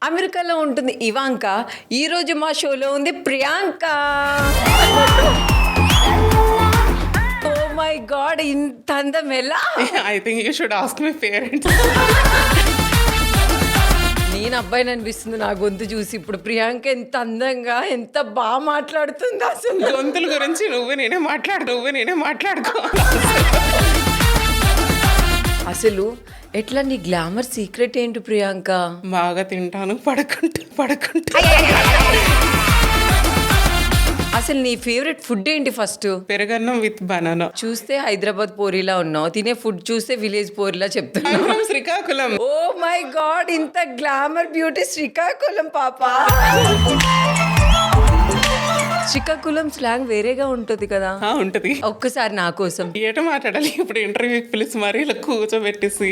అమెరికాలో ఉంటుంది ఇవాంక. ఈరోజు మా షోలో ఉంది ప్రియాంక. ఓ మై గాడ్, ఇంత అందం ఎలా? I think you should ask my parents. నేను అబ్బాయిని అనిపిస్తుంది నా గొంతు చూసి. ఇప్పుడు ప్రియాంక ఎంత అందంగా, ఎంత బాగా మాట్లాడుతుంది అసలు. గొంతుల గురించి నువ్వు నేనే మాట్లాడుకో. అసలు ఎట్లా నీ గ్లామర్ సీక్రెట్ ఏంటి ప్రియాంక? బాగా తింటాను, పడుకుంటా. అసలు నీ ఫేవరెట్ ఫుడ్ ఏంటి ఫస్ట్? పెరుగన్నం విత్ బనానా. చూస్తే హైదరాబాద్ పోరిలా ఉన్నావు, తినే ఫుడ్ చూస్తే విలేజ్ పోరిలా చెప్తున్నావు. శ్రీకాకుళం. ఓ మై గాడ్, ఇంత గ్లామర్ బ్యూటీ శ్రీకాకుళం పాప. శ్రీకాకుళం స్లాంగ్ వేరేగా ఉంటుంది కదా? ఉంటది. ఒక్కసారి నా కోసం ఏట మాట్లాడాలి ఇప్పుడు? ఇంటర్వ్యూకి పిలిచి మరీ ఇలా కూర్చోబెట్టేసి